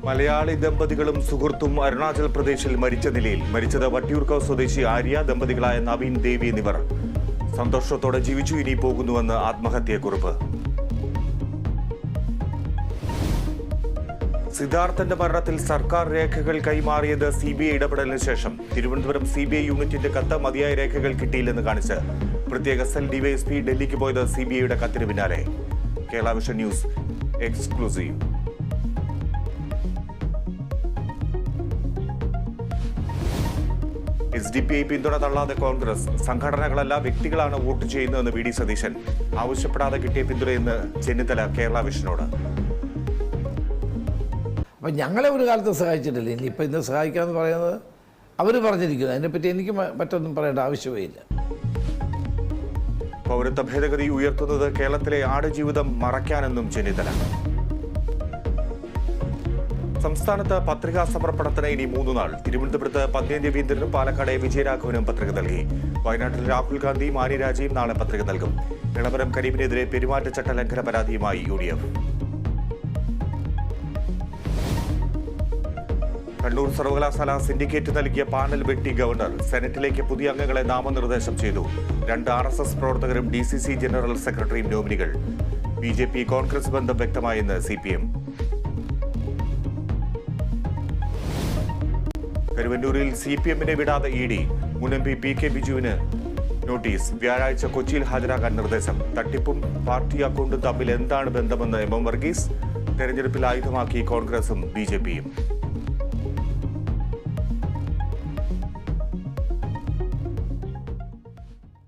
മലയാളി ദമ്പതികളും സുഹൃത്തും അരുണാചൽ പ്രദേശിൽ മരിച്ച നിലയിൽ. മരിച്ചത് വട്ടിയൂർക്കാവ് സ്വദേശി ആര്യ, ദമ്പതികളായ നവീൻ, ദേവി എന്നിവർ. സന്തോഷത്തോടെ ജീവിച്ചു, ഇനി പോകുന്നുവെന്ന് ആത്മഹത്യക്കുറിപ്പ്. സിദ്ധാർത്ഥന്റെ മരണത്തിൽ സർക്കാർ രേഖകൾ കൈമാറിയത് സിബിഐ ഇടപെടലിന് ശേഷം. തിരുവനന്തപുരം സിബിഐ യൂണിറ്റിന്റെ കത്ത് മതിയായ രേഖകൾ കിട്ടിയില്ലെന്ന് കാണിച്ച് പ്രത്യേക സെൽ ഡിവൈഎസ്പി ഡൽഹിക്ക് പോയത് സിബിഐയുടെ കത്തിന് പിന്നാലെ. Kerala vision news exclusive. SDPI പിന്തുണ തള്ളാതെ കോൺഗ്രസ്. സംഘടനകളല്ല, വ്യക്തികളാണ് വോട്ട് ചെയ്യുന്നതെന്ന് വി ഡി സതീശൻ. ആവശ്യപ്പെടാതെ കിട്ടിയ പിന്തുണയെന്ന് ചെന്നിത്തല കേരള വിഷനോട്. അപ്പം ഞങ്ങളെ ഒരു കാലത്ത് സഹായിച്ചിട്ടില്ല. ഇനിയിപ്പോൾ ഇന്ന് സഹായിക്കാമെന്ന് പറയുന്നത് അവർ പറഞ്ഞിരിക്കുന്നു. അതിനെപ്പറ്റി എനിക്ക് മറ്റൊന്നും പറയേണ്ട ആവശ്യമേ ഇല്ല. പൗരത്വ ഭേദഗതി ഉയർത്തുന്നത് കേരളത്തിലെ ആടുജീവിതം മറയ്ക്കാനെന്നും ചെന്നിത്തല. സംസ്ഥാനത്ത് പത്രികാ സമർപ്പണത്തിന് ഇനി 3 നാൾ. തിരുവനന്തപുരത്ത് പന്ന്യൻ രവീന്ദ്രനും പാലക്കാട് വിജയരാഘവനും പത്രിക നൽകി. വയനാട്ടിൽ രാഹുൽ ഗാന്ധി, മാണി രാജയും നാളെ പത്രിക നൽകും. ഇളവരം കരീമിനെതിരെ പെരുമാറ്റച്ചട്ട ലംഘന പരാതിയുമായി UDF. കണ്ണൂർ സർവകലാശാല സിൻഡിക്കേറ്റ് നൽകിയ പാനൽ വെട്ടി ഗവർണർ. സെനറ്റിലേക്ക് പുതിയ അംഗങ്ങളെ നാമനിർദ്ദേശം ചെയ്തു. 2 RSS പ്രവർത്തകരും DCC ജനറൽ സെക്രട്ടറിയും നോമിനികൾ. BJP കോൺഗ്രസ് ബന്ധം വ്യക്തമായെന്ന് CPM. കരുവന്നൂരിൽ CPM-നെ വിടാതെ ED. മുൻ MP PK ബിജുവിന് നോട്ടീസ്. വ്യാഴാഴ്ച കൊച്ചിയിൽ ഹാജരാകാൻ നിർദ്ദേശം. തട്ടിപ്പും പാർട്ടി അക്കൗണ്ടും തമ്മിൽ എന്താണ് ബന്ധമെന്ന് MM വർഗീസ്. തെരഞ്ഞെടുപ്പിൽ ആയുധമാക്കി കോൺഗ്രസും BJP-യും.